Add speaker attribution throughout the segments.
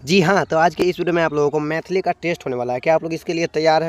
Speaker 1: जी हाँ, तो आज के इस वीडियो में आप लोगों को मैथिली का टेस्ट होने वाला है। क्या आप लोग इसके लिए तैयार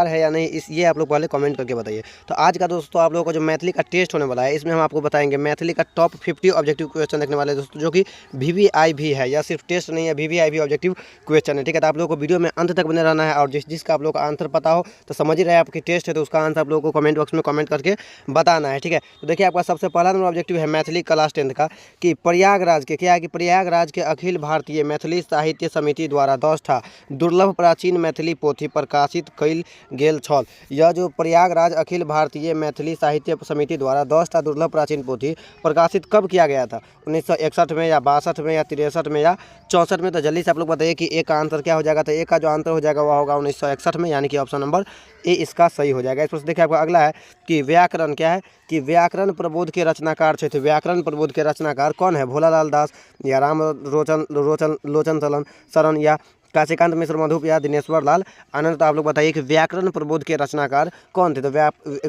Speaker 1: है या नहीं, ये आप लोग पहले कमेंट करके बताइए। तो आज का दोस्तों आप लोगों को जो मैथिली का टेस्ट होने वाला है, इसमें हम आपको बताएंगे मैथिली का टॉप 50 ऑब्जेक्टिव क्वेश्चन देखने वाले हैं दोस्तों, जो कि वीवीआई भी है, या सिर्फ टेस्ट नहीं है, वीवीआई भी ऑब्जेक्टिव क्वेश्चन है। ठीक है, तो आप लोगों को वीडियो में अंत तक बने रहना है, और जिसका आप लोग का आंसर पता हो तो समझ ही रहे आपकी टेस्ट है, तो उसका आंसर आप लोगों को कमेंट बॉक्स में कमेंट करके बताना है। ठीक है, तो देखिए आपका सबसे पहला नंबर ऑब्जेक्टिव है मैथिली क्लास 10 का, कि प्रयागराज के क्या है कि प्रयागराज के अखिल भारतीय मैथिली साहित्य समिति द्वारा 10टा दुर्लभ प्राचीन मैथिली पोथी प्रकाशित कयल गेल छल। यह जो प्रयागराज अखिल भारतीय मैथिली साहित्य समिति द्वारा 10टा दुर्लभ प्राचीन पोथी प्रकाशित कब किया गया था? 1961 में, या 62 में, या 63 में, या 64 में? तो जल्दी से आप लोग बताइए कि एक का आंसर क्या हो जाएगा। तो एक का जो आंसर हो जाएगा वह होगा 1961 में, यानी कि ऑप्शन नंबर ए इसका सही हो जाएगा। इस पर देखिए आपका अगला है कि व्याकरण क्या है कि व्याकरण प्रबोध के रचनाकार थे। तो व्याकरण प्रबोध के रचनाकार कौन है? भोलालाल दास, या राम लोचन शरण, या काशीकांत मिश्र मधुप, या दिनेश्वर लाल आनंद? तो आप लोग बताइए कि व्याकरण प्रबोध के रचनाकार कौन थे? तो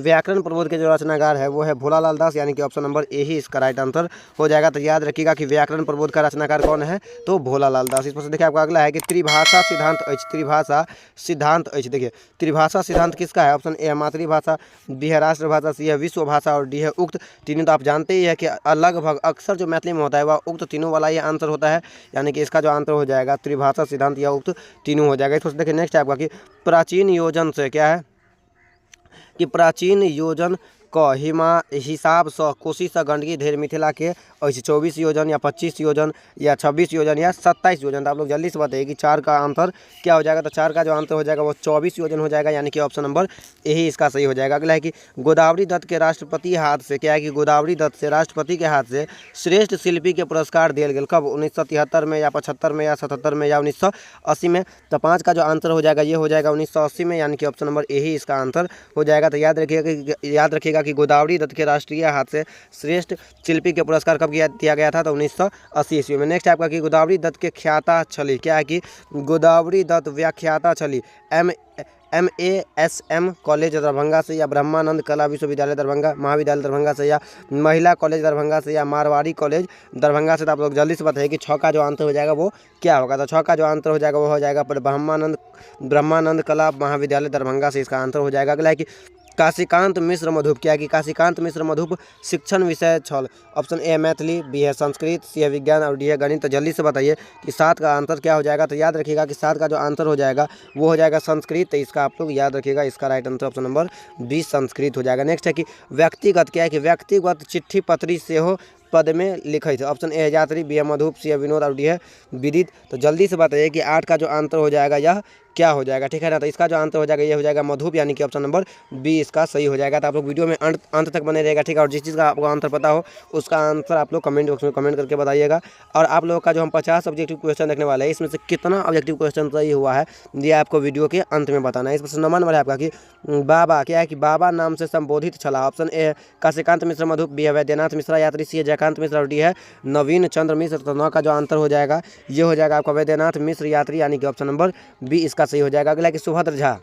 Speaker 1: व्याकरण प्रबोध के जो रचनाकार है वो है भोलालाल दास, यानी कि ऑप्शन नंबर ए ही इसका राइट आंसर हो जाएगा। तो याद रखिएगा कि व्याकरण प्रबोध का रचनाकार कौन है? तो भोलालाल दास। इस पर से देखिए आपका अगला है कि त्रिभाषा सिद्धांत अछि। त्रिभाषा सिद्धांत अछि, देखिए त्रिभाषा सिद्धांत किसका है? ऑप्शन ए है मातृभाषा, बी है राष्ट्रभाषा, सी है विश्व भाषा, और डी है उक्त तीनों। तो आप जानते ही है कि लगभग अक्सर जो मैथिली में होता है वह उक्त तीनों वाला ही आंसर होता है, यानी कि इसका जो आंसर हो जाएगा त्रिभाषा सिद्धांत या उक्त तीनों हो जाएगा। इसको देखिए नेक्स्ट आपका कि प्राचीन योजन से क्या है कि प्राचीन योजन का हिसाब से कोशी से गंडकी धरि मिथिला के 24 योजन, या 25 योजन, या 26 योजन, या 27 योजन? तो आप लोग जल्दी से बताइए कि 4 का आंसर क्या हो जाएगा। तो 4 का जो आंसर हो जाएगा वो 24 योजन हो जाएगा, यानी कि ऑप्शन नंबर यही इसका सही हो जाएगा। अगला है कि गोदावरी दत्त के राष्ट्रपति हाथ से क्या है कि गोदावरी दत्त से राष्ट्रपति के हाथ से श्रेष्ठ शिल्पी के पुरस्कार दिया गया कब? 1973 में, या 75 में, या 77 में, या 1980 में? तो 5 का जो आंसर हो जाएगा ये हो जाएगा 1980 में, यानी कि ऑप्शन नंबर यही इसका आंसर हो जाएगा। तो याद रखिएगा कि गोदावरी दत्त के राष्ट्रीय हाथ से श्रेष्ठ शिल्पी के पुरस्कार कब दिया गया था? तो 1980 ईस्वी में। नेक्स्ट आपका कि गोदावरी दत्त के ख्याता छली क्या है कि गोदावरी दत्त व्याख्याता छली MASM कॉलेज दरभंगा से, या ब्रह्मानंद कला विश्वविद्यालय दरभंगा महाविद्यालय दरभंगा से, या महिला कॉलेज दरभंगा से, या मारवाड़ी कॉलेज दरभंगा से? तो आप लोग जल्दी से बताइए कि 6 का जो आंसर हो जाएगा वो क्या होगा। तो 6 का जो आंसर हो जाएगा वो हो जाएगा पर ब्रह्मानंद कला महाविद्यालय दरभंगा से इसका आंसर हो जाएगा। अगला है कि काशीकांत मिश्र मधुप क्या है कि काशीकांत मिश्र मधुप शिक्षण विषय छल। ऑप्शन ए मैथिली, बी है संस्कृत, सी है विज्ञान, और डी है गणित? तो जल्दी से बताइए कि 7 का आंसर क्या हो जाएगा। तो याद रखिएगा कि 7 का जो आंसर हो जाएगा वो हो जाएगा संस्कृत। तो इसका आप लोग याद रखिएगा, इसका right answer option number B Sanskrit हो जाएगा। नेक्स्ट है कि व्यक्तिगत क्या है कि व्यक्तिगत चिट्ठी पत्री से हो पद में लिखे थे। ऑप्शन ए है यात्री, बी है मधुप, सी है विनोद, और डी है विदित? तो जल्दी से बताइए कि 8 का जो आंसर हो जाएगा यह क्या हो जाएगा। ठीक है ना, तो इसका जो आंसर हो जाएगा ये हो जाएगा मधुप, यानी कि ऑप्शन नंबर बी इसका सही हो जाएगा। तो आप लोग वीडियो में अंत तक बने रहेगा। ठीक है, और जिस चीज़ का आपको आंसर पता हो उसका आंसर आप लोग कमेंट बॉक्स में कमेंट करके बताइएगा। और आप लोगों का जो हम 50 ऑब्जेक्टिव क्वेश्चन देखने वाले हैं, इसमें से कितना ऑब्जेक्टिव क्वेश्चन सही हुआ है ये आपको वीडियो के अंत में बताना है। इस पर नंबर है आपका कि बाबा क्या है कि बाबा नाम से संबोधित छला। ऑप्शन ए है काशीकांत मिश्र मधुप, बी है वैद्यनाथ मिश्रा यात्री, सी है जयकांत मिश्र, और डी है नवीन चंद्र मिश्र? तो 9 का जो आंसर हो जाएगा ये हो जाएगा आपका वैद्यनाथ मिश्र यात्री, यानी कि ऑप्शन नंबर बी इसका सही हो जाएगा। अगला कि सुभद्र झा।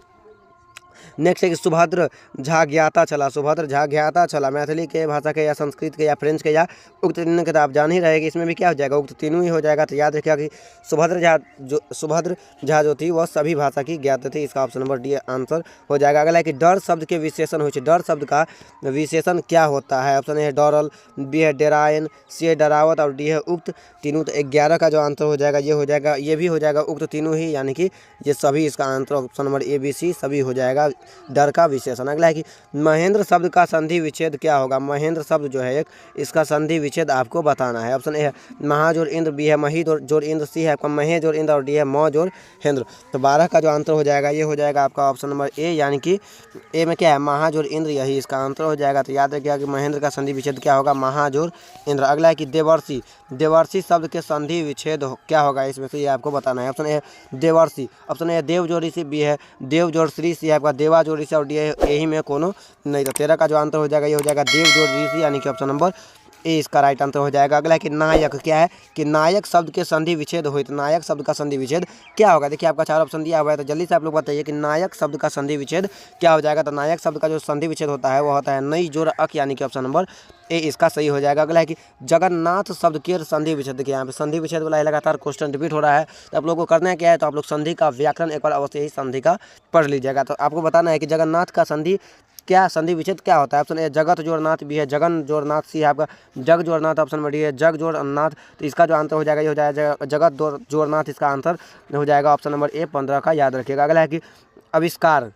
Speaker 1: नेक्स्ट है कि सुभद्र झा ज्ञाता चला। सुभद्र झा ज्ञाता चला मैथिली के भाषा के, या संस्कृत के, या फ्रेंच के, या उक्त तीनों के? तो आप जान ही रहे कि इसमें भी क्या हो जाएगा, उक्त तीनों ही हो जाएगा। तो याद रखिएगा कि सुभद्र झा जो थी वह सभी भाषा की ज्ञात थी। इसका ऑप्शन नंबर डी आंसर हो जाएगा। अगला है कि डर शब्द के विशेषण हो। डर शब्द का विशेषण क्या होता है? ऑप्शन ए है डरल, बी है डेरायन, सी है डरावत, और डी है उक्त तीनों? तो 11 का जो आंसर हो जाएगा ये हो जाएगा, ये भी हो जाएगा उक्त तीनों ही, यानी कि ये सभी इसका answer option number A B C सभी हो जाएगा डर का विशेषण। अगला है कि महेंद्र शब्द का संधि विच्छेद क्या होगा? महेंद्र शब्द जो है एक, इसका संधि विच्छेद आपको बताना है। ऑप्शन ए है महाजोर इंद्र, बी है मही जोर इंद्र, सी है आपका महे जोर इंद्र, और डी है म जोर हेंद्र? तो 12 का जो आंसर हो जाएगा ये हो जाएगा आपका ऑप्शन नंबर ए, यानी कि ए में क्या है महाजोर इंद्र, यही इसका आंसर हो जाएगा। तो याद रखिएगा कि महेंद्र का संधि विच्छेद क्या होगा? महाजोर इंद्र। अगला है कि देवर्षि। देवर्षि शब्द के संधि विच्छेद क्या होगा? इसमें से ये आपको बताना है। ऑप्शन ए देवर्षि, ऑप्शन ए देव जोड़ ऋषि, बी है देव जोड़ श्री, सी है आपका देवा जोड़ ऋषि, और डी है यही में कोनो नहीं? तो 13 का जो आंसर हो जाएगा ये हो जाएगा देव जोड़ ऋषि, यानी कि ऑप्शन नंबर ए इसका राइट आंसर हो जाएगा। अगला है कि नायक क्या है कि नायक शब्द के संधि विच्छेद हुए, तो नायक शब्द का संधि विच्छेद क्या होगा। देखिए आपका 4 ऑप्शन दिया हुआ है, तो जल्दी से आप लोग बताइए कि नायक शब्द का संधि विच्छेद क्या हो जाएगा। तो नायक शब्द का जो संधि विच्छेद होता है वो होता है नई जोर अक, यानी कि ऑप्शन नंबर ए इसका सही हो जाएगा। अगला है कि जगन्नाथ शब्द के संधि विच्छेद, देखिए यहाँ पे संधि विच्छेद वाला लगातार क्वेश्चन रिपीट हो रहा है, तो आप लोगों को करना है क्या है, तो आप लोग संधि का व्याकरण एक बार अवश्य ही संधि का पढ़ लीजिएगा। तो आपको बताना है कि जगन्नाथ का संधि क्या, संधि विच्छेद क्या होता है। ऑप्शन ए जगत जोड़नाथ भी है, जगन जोड़नाथ, सी है आपका जग जोड़नाथ, ऑप्शन नंबर डी है जग जोड़नाथ। तो इसका जो आंसर हो जाएगा ये हो जाएगा जगत जोड़नाथ, इसका आंसर हो जाएगा ऑप्शन नंबर ए 15 का, याद रखिएगा। अगला है कि आविष्कार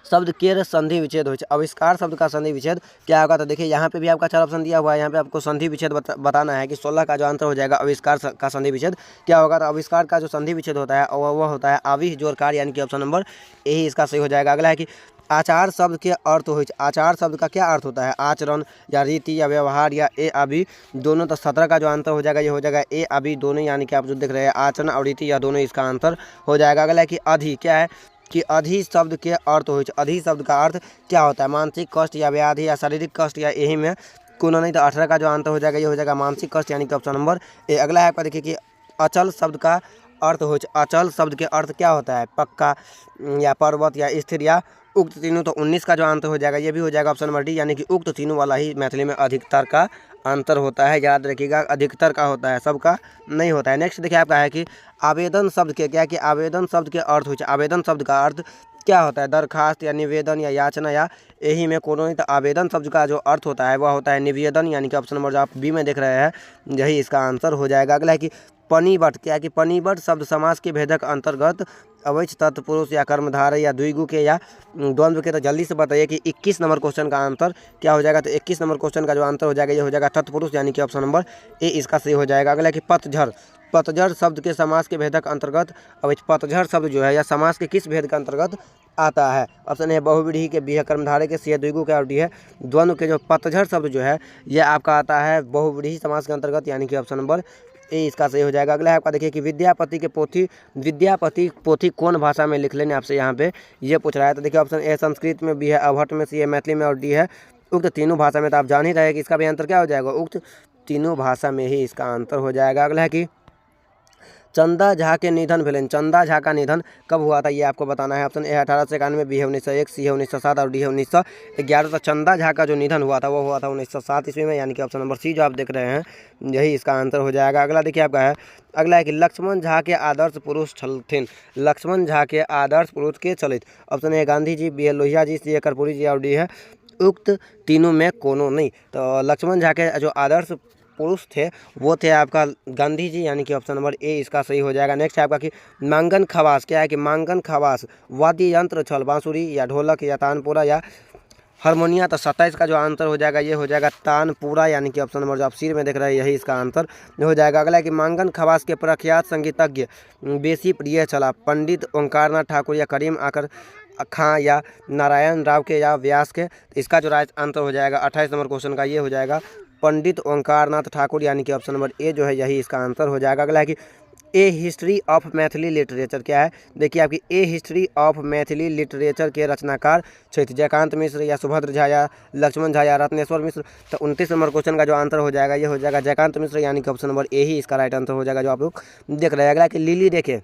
Speaker 1: शब्द के संधि विच्छेद हो, आविष्कार शब्द का संधि विच्छेद क्या होगा। तो देखिए यहाँ पे भी आपका 4 ऑप्शन दिया हुआ है, यहाँ पे आपको संधि विच्छेद बताना है कि 16 का जो आंसर हो जाएगा आविष्कार का संधि विच्छेद क्या होगा। तो आविष्कार का जो संधि विच्छेद होता है वह होता है आविह जोड़कार, यानी कि ऑप्शन नंबर ए ही इसका सही हो जाएगा। अगला है कि आचार शब्द के अर्थ हो, आचार शब्द का क्या अर्थ होता है, आचरण या रीति या व्यवहार या ए अभी दोनों। तो 17 का जो आंसर हो जाएगा ये हो जाएगा ए अभी दोनों, यानी कि आप जो देख रहे हैं आचरण और रीति या दोनों इसका आंसर हो जाएगा। अगला है कि अधि क्या है कि अधि शब्द के अर्थ हो, अधि शब्द का अर्थ क्या होता है, मानसिक कष्ट या व्याधि या शारीरिक कष्ट या यही में कोनो नहीं। तो 18 का जो आंसर हो जाएगा ये हो जाएगा मानसिक कष्ट, यानी कि ऑप्शन नंबर ए। अगला है आपका देखिए कि अचल शब्द का अर्थ हो, अचल शब्द के अर्थ क्या होता है, पक्का या पर्वत या स्थिर या उक्त तीनों। तो 19 का जो आंसर हो जाएगा ये भी हो जाएगा ऑप्शन नंबर डी, यानी कि उक्त तीनों वाला ही मैथिली में अधिकतर का आंसर होता है, याद रखिएगा अधिकतर का होता है, सबका नहीं होता है। नेक्स्ट देखिए आपका है कि आवेदन शब्द के क्या कि आवेदन शब्द के अर्थ हो, आवेदन शब्द का अर्थ क्या होता है, दरखास्त या निवेदन या याचना या यही में कोनो नहीं। तो आवेदन शब्द का जो अर्थ होता है वह होता है निवेदन, यानी कि ऑप्शन नंबर जो आप बी में देख रहे हैं यही इसका आंसर हो जाएगा। अगला है कि पनिबट क्या कि पनिबट शब्द समास के भेदक अंतर्गत अवैध तत्पुरुष या कर्मधारय या द्विगु के या द्वंद्व के। तो जल्दी से बताइए कि 21 नंबर क्वेश्चन का आंसर क्या हो जाएगा। तो 21 नंबर क्वेश्चन का जो आंसर हो जाएगा ये हो जाएगा तत्पुरुष, यानी कि ऑप्शन नंबर ए इसका सही हो जाएगा। अगला है कि पतझड़, पतझड़ शब्द के समास के भेदक अंतर्गत अवैध, पतझड़ शब्द जो है या समास के किस भेद के अंतर्गत आता है। ऑप्शन ए बहुव्रीहि के, बी है कर्मधारय के, सी है द्विगु के और डी है द्वंद्व के। जो पतझड़ शब्द जो है ये आपका आता है बहुव्रीहि समास के अंतर्गत, यानी कि ऑप्शन नंबर ए इसका सही हो जाएगा। अगला है आपका देखिए कि विद्यापति के पोथी, विद्यापति पोथी कौन भाषा में लिख लेने, आपसे यहाँ पे ये पूछ रहा है। तो देखिए ऑप्शन ए संस्कृत में, बी है अवहट में, सी है मैथिली में और डी है उक्त तीनों भाषा में। तो आप जान ही रहे कि इसका भी आंसर क्या हो जाएगा, उक्त तीनों भाषा में ही इसका आंसर हो जाएगा। अगला है कि चंदा झा के निधन भेलन, चंदा झा का निधन कब हुआ था ये आपको बताना है। ऑप्शन ए 1891, बी है 1901, सी है 1907 और डी है 1911। तो चंदा झा का जो निधन हुआ था वो हुआ था 1907 ईस्वी में, यानी कि ऑप्शन नंबर सी जो आप देख रहे हैं यही इसका आंसर हो जाएगा। अगला देखिए आपका है, अगला है कि लक्ष्मण झा के आदर्श पुरुष छलथिन, लक्ष्मण झा के आदर्श पुरुष के चलित। Option A Gandhi ji, B है लोहिया जी, सी है कर्पूरी जी और डी है उक्त तीनों में कोनो नहीं। तो लक्ष्मण झा के जो आदर्श पुरुष थे वो थे आपका गांधी जी, यानी कि ऑप्शन नंबर ए इसका सही हो जाएगा। नेक्स्ट है आपका कि मांगन खवास क्या है कि मांगन खवास वाद्य यंत्र छल, बांसुरी या ढोलक या तानपुरा या हारमोनिया। तो 27 का जो आंसर हो जाएगा ये हो जाएगा तानपुरा, यानी कि ऑप्शन नंबर जो आप सिर में देख रहे हैं यही इसका आंसर हो जाएगा। अगला है कि मांगन खवास के प्रख्यात संगीतज्ञ बेसी प्रिय चला, पंडित ओंकारनाथ ठाकुर या करीम आकर खां या नारायण राव के या व्यास के। इसका जो राइट आंसर हो जाएगा 28 नंबर क्वेश्चन का ये हो जाएगा पंडित ओंकारनाथ ठाकुर, यानी कि ऑप्शन नंबर ए जो है यही इसका आंसर हो जाएगा। अगला है कि ए हिस्ट्री ऑफ मैथिली लिटरेचर क्या है। देखिए आपकी ए हिस्ट्री ऑफ मैथिली लिटरेचर के रचनाकार क्षेत्र जयकांत मिश्र या सुभद्र झा या लक्ष्मण झा या रत्नेश्वर मिश्र। तो 29 नंबर क्वेश्चन का जो आंसर हो जाएगा ये हो जाएगा जयकांत मिश्र, यानी कि ऑप्शन नंबर ए ही इसका राइट आंसर हो जाएगा जो आप लोग देख रहे हैं। अगला कि लिली रे के,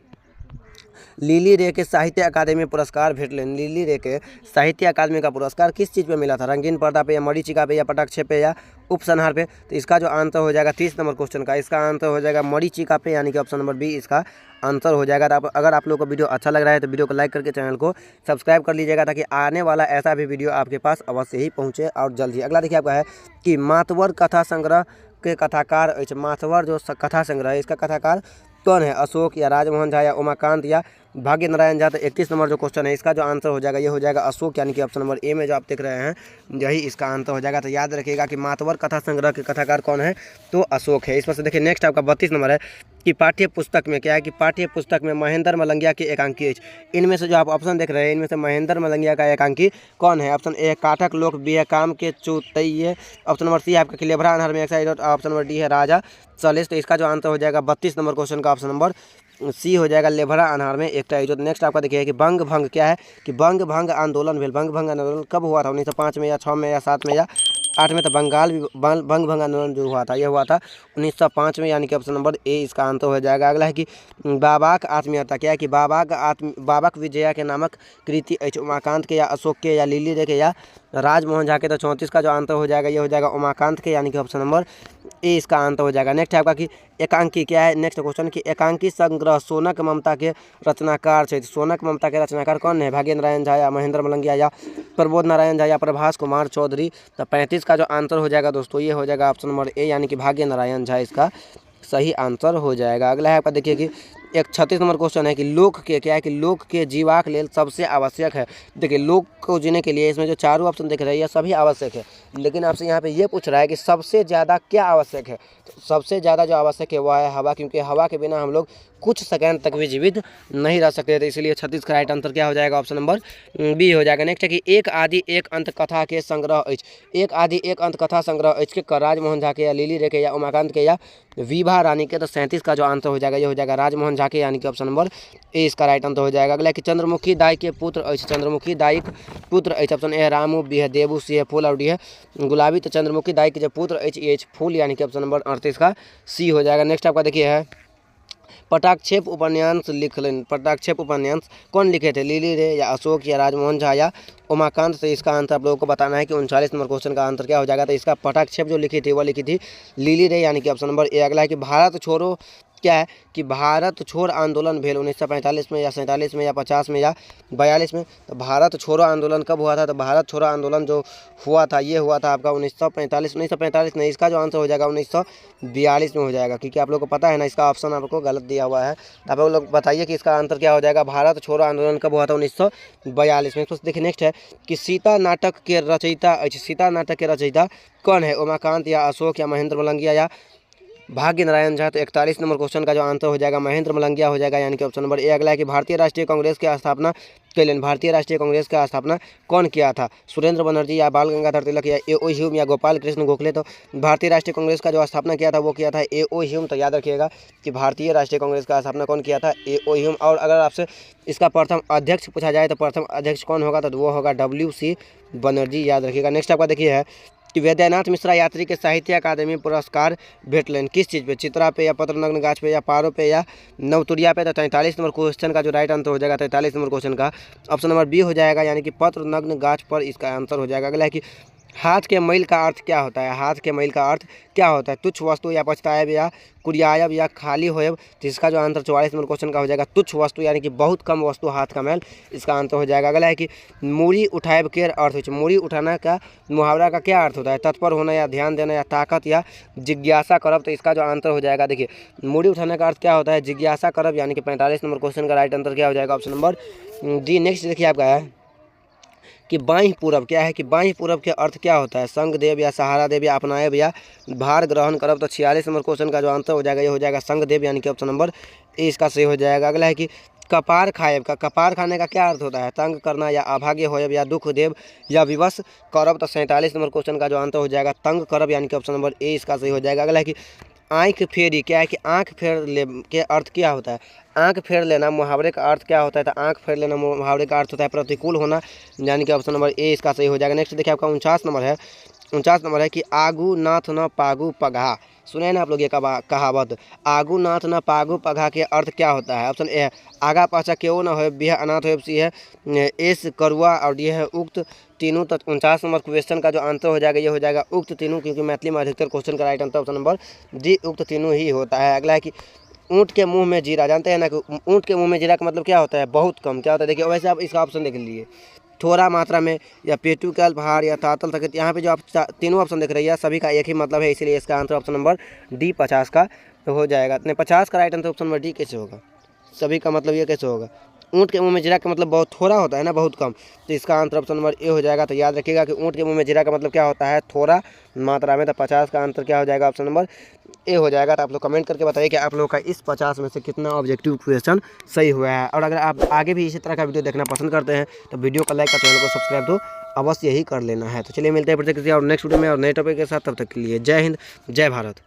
Speaker 1: लिली रे के साहित्य अकादमी पुरस्कार भेटले, लिली रे के साहित्य अकादमी का पुरस्कार किस चीज़ पे मिला था, रंगीन पर्दा पे या मरीचिका पे या पटाक्षे पे या उपसंहार पे। तो इसका जो आंसर हो जाएगा 30 नंबर क्वेश्चन का, इसका आंसर हो जाएगा मरीचिका पे, यानी कि ऑप्शन नंबर बी इसका आंसर हो जाएगा। तो अगर आप लोगों को वीडियो अच्छा लग रहा है तो वीडियो को लाइक करके चैनल को सब्सक्राइब कर लीजिएगा ताकि आने वाला ऐसा भी वीडियो आपके पास अवश्य ही पहुँचे और जल्द ही। अगला देखिए आपका है कि मातवर कथा संग्रह के कथाकार, मातवर जो कथा संग्रह है इसका कथाकार कौन है, अशोक या राजमोहन झा या उमाकांत या भाग्य नारायण झा। तो 31 नंबर जो क्वेश्चन है इसका जो आंसर हो जाएगा ये हो जाएगा अशोक, यानी कि ऑप्शन नंबर ए में जो आप देख रहे हैं यही इसका आंसर हो जाएगा। तो याद रखिएगा कि मातवर कथा संग्रह के कथाकार कौन है, तो अशोक है। इसमें से देखिए नेक्स्ट आपका 32 नंबर है कि पाठ्य पुस्तक में क्या है कि पाठ्य पुस्तक में महेंद्र मलंगिया के एकांकी। इनमें से जो आप ऑप्शन देख रहे हैं इनमें से महेंद्र मलंगिया का एकांकी कौन है। ऑप्शन ए काठक लोक, बी है काम के चुतैये, ऑप्शन नंबर सी है आपका क्लेभरा अनहर में एक्साइड, ऑप्शन नंबर डी है राजा सलेश। तो इसका जो आंसर हो जाएगा 32 नंबर क्वेश्चन का ऑप्शन नंबर सी हो जाएगा लेभरा अनहार में एकटा इजोत। नेक्स्ट आपका देखिए कि बंग भंग क्या है कि बंग भंग आंदोलन भेल, बंग भंग आंदोलन कब हुआ था, 1905 में या 6 में या 7 में या 1908 में तो बंगाल भंग भंग आंदोलन जो हुआ था ये हुआ था 1905 में, यानी कि ऑप्शन नंबर ए इसका आंसर हो जाएगा। अगला है कि बाबाक आत्मीयता, क्या है कि बाबाक विजया के नामक कृति उमाकांत के या अशोक के या लिली रे के या राजमोहन झा के। तो 34 का जो आंसर हो जाएगा ये हो जाएगा उमाकांत के, यानी कि ऑप्शन नंबर ए इसका आंसर हो जाएगा। नेक्स्ट है आपका कि एकांकी, क्या है नेक्स्ट क्वेश्चन कि एकांकी संग्रह सोनक ममता के रचनाकार है। सोनक ममता के रचनाकार कौन है? भाग्य नारायण झा या महेंद्र मलंगिया या प्रबोध नारायण झा या प्रभास कुमार चौधरी। तो 35 का जो आंसर हो जाएगा दोस्तों ये हो जाएगा ऑप्शन नंबर ए, यानी कि भाग्य नारायण झा इसका सही आंसर हो जाएगा। अगला है आपका देखिए कि एक 36 नंबर क्वेश्चन है कि लोक के, क्या है कि लोक के जीवाक लेल सबसे आवश्यक है। देखिए लोक को जीने के लिए इसमें जो चारों ऑप्शन दिख रहे हैं सभी आवश्यक है, लेकिन आपसे यहाँ पे ये पूछ रहा है कि सबसे ज़्यादा क्या आवश्यक है। तो सबसे ज़्यादा जो आवश्यक है वह है हवा, क्योंकि हवा के बिना हम लोग कुछ सेकंड तक भी जीवित नहीं रह सकते थे। इसलिए 36 का राइट आंसर क्या हो जाएगा? ऑप्शन नंबर बी हो जाएगा। नेक्स्ट है कि एक आदि एक अंत कथा के संग्रह अछि। एक आदि एक अंत कथा संग्रह अछि के राजमोहन झा के या लिली रे के या उमाकांत के या विभा रानी के। तो 37 का जो आंसर हो जाएगा ये हो जाएगा राजमोहन झा के, यानी कि ऑप्शन नंबर ए इसका राइट आंसर हो जाएगा। अगला कि चंद्रमुखी दाई के पुत्र अछि। चंद्रमुखी दाई पुत्र अछि, ऑप्शन ए रामू, बी है देवू, सी है फूल और डी है गुलाबी। तो चंद्रमुखी दाई के जो पुत्र अछि ये फूल, यानी कि ऑप्शन नंबर 38 का सी हो जाएगा। नेक्स्ट आपका देखिए है पटाक्षेप उपन्यास लिखलन। पटाक्षेप उपन्यास कौन लिखे थे? लिली रे या अशोक या राजमोहन झा या उमाकांत। से इसका आंसर आप लोगों को बताना है कि 39 नंबर क्वेश्चन का आंसर क्या हो जाएगा। तो इसका पटाक्षेप जो लिखी थी वह लिखी थी लिली रे, यानी कि ऑप्शन नंबर ए। अगला है कि भारत छोड़ो, क्या है कि भारत छोड़ आंदोलन भेल 1945 में या 47 में या 50 में या 42 में। तो भारत छोड़ो आंदोलन कब हुआ था? तो भारत छोड़ो आंदोलन जो हुआ था ये हुआ था आपका 1945 नहीं, इसका जो आंसर हो जाएगा 1942 में हो जाएगा, क्योंकि आप लोग को पता है ना इसका ऑप्शन आपको गलत दिया हुआ है। तो आप लोग बताइए कि इसका आंसर क्या हो जाएगा। भारत छोड़ो आंदोलन कब हुआ था? 1942 में। तो देखिए नेक्स्ट है कि सीता नाटक के रचयिता अछि। सीता नाटक के रचयिता कौन है? उमाकांत या अशोक या महेंद्र मलंगिया या भाग्य नारायण झा। तो 41 नंबर क्वेश्चन का जो आंसर हो जाएगा महेंद्र मलंगिया हो जाएगा, यानी कि ऑप्शन नंबर ए। अगला है कि भारतीय राष्ट्रीय कांग्रेस की स्थापना कैलन। भारतीय राष्ट्रीय कांग्रेस का स्थापना कौन किया था? सुरेंद्र बनर्जी या बाल गंगाधर तिलक या ए ओ ह्यूम या गोपाल कृष्ण गोखले। तो भारतीय राष्ट्रीय कांग्रेस का जो स्थापना किया था वो किया था ए ओ ह्यूम। तो याद रखिएगा कि भारतीय राष्ट्रीय कांग्रेस का स्थापना कौन किया था? ए ओ ह्यूम। और अगर आपसे इसका प्रथम अध्यक्ष पूछा जाए तो प्रथम अध्यक्ष कौन होगा? तो वो होगा WC बनर्जी, याद रखिएगा। नेक्स्ट आपका देखिए है कि वैद्यनाथ मिश्रा यात्री के साहित्य अकादमी पुरस्कार भेटलन किस चीज़ पे? चित्रा पे या पत्र नग्न गाछ पे या पारो पे या नवतुरिया पे। तो 43 नंबर क्वेश्चन का जो राइट आंसर हो जाएगा 43 नंबर क्वेश्चन का ऑप्शन नंबर बी हो जाएगा, यानी कि पत्र नग्न गाछ पर इसका आंसर हो जाएगा। अगला है कि हाथ के मैल का अर्थ क्या होता है? हाथ के मैल का अर्थ क्या होता है? तुच्छ वस्तु या पछतायब या कुरियायब या खाली होयब। तो इसका जो आंसर 44 नंबर क्वेश्चन का हो जाएगा तुच्छ वस्तु, यानी कि बहुत कम वस्तु हाथ का मैल, इसका आंसर हो जाएगा। अगला है कि मूड़ी उठायब के अर्थ, मूड़ी उठाना का मुहावरा का क्या अर्थ होता है? तत्पर होना या ध्यान देना या ताकत या जिज्ञासा करब। तो इसका जो आंसर हो जाएगा देखिए मूड़ी उठाने का अर्थ क्या होता है? जिज्ञासा करब, यानी कि 45 नंबर क्वेश्चन का राइट आंसर क्या हो जाएगा? Option number D. नेक्स्ट देखिए आपका है कि बाह्य पूरब, क्या है कि बाह्य पूरब के अर्थ क्या होता है? संग देव या सहारा देव या अपनाएब या भार ग्रहण करब। तो 46 नंबर क्वेश्चन का जो आंसर हो जाएगा ये हो जाएगा संग देव, यानी कि ऑप्शन नंबर ए इसका सही हो जाएगा। अगला है कि कपार खाएब का, कपार खाने का क्या अर्थ होता है? तंग करना या अभाग्य होयब या दुख देव या विवश करब। तो 47 नंबर क्वेश्चन का जो आंसर हो जाएगा तंग करब, यानी कि ऑप्शन नंबर ए इसका सही हो जाएगा। अगला है कि आँख फेरी, क्या है कि आँख फेर ले के अर्थ क्या होता है? आँख फेर लेना मुहावरे का अर्थ क्या होता है? तो आँख फेर लेना मुहावरे का अर्थ होता है प्रतिकूल होना, यानी कि ऑप्शन नंबर ए इसका सही हो जाएगा। नेक्स्ट देखिए आपका 49 नंबर है। 49 नंबर है कि आगू नाथ न पागू पगहा। सुने ना आप लोग ये कहावत, आगू नाथ न पागू पगहा के अर्थ क्या होता है? ऑप्शन ए है आगा पाछा केओ न हो, बी है अनाथ हो, सी है एस करुआ और डी है उक्त तीनों। तो 49 नंबर क्वेश्चन का जो आंसर हो जाएगा ये हो जाएगा उक्त तीनों, क्योंकि मैथिली में अधिकतर क्वेश्चन का right answer option number D उक्त तीनों ही होता है। अगला है कि ऊँट के मुंह में जीरा, जानते हैं ना कि ऊँट के मुंह में जीरा का मतलब क्या होता है? बहुत कम। क्या होता है देखिए, वैसे आप इसका ऑप्शन देख लीजिए थोड़ा मात्रा में या पेटू के अल्पहार या तातल तक। यहाँ पे जो आप तीनों ऑप्शन देख रही है सभी का एक ही मतलब है, इसीलिए इसका आंसर ऑप्शन नंबर डी 50 का हो जाएगा। नहीं 50 का right answer option number D कैसे होगा? सभी का मतलब ये कैसे होगा? ऊँट के मुंह में जीरा का मतलब बहुत थोड़ा होता है ना, बहुत कम। तो इसका आंसर ऑप्शन नंबर ए हो जाएगा। तो याद रखिएगा कि ऊँट के मुंह में जीरा का मतलब क्या होता है? थोड़ा मात्रा में। तो 50 का आंसर क्या हो जाएगा? ऑप्शन नंबर ए हो जाएगा। तो आप लोग कमेंट करके बताइए कि आप लोगों का इस 50 में से कितना ऑब्जेक्टिव क्वेश्चन सही हुआ है। और अगर आप आगे भी इसी तरह का वीडियो देखना पसंद करते हैं तो वीडियो को लाइक और चैनल को सब्सक्राइब तो अवश्य ही कर लेना है। तो चलिए मिलते हैं फिर से किसी और नेक्स्ट वीडियो में और नए टॉपिक के साथ। तब तक के लिए जय हिंद, जय भारत।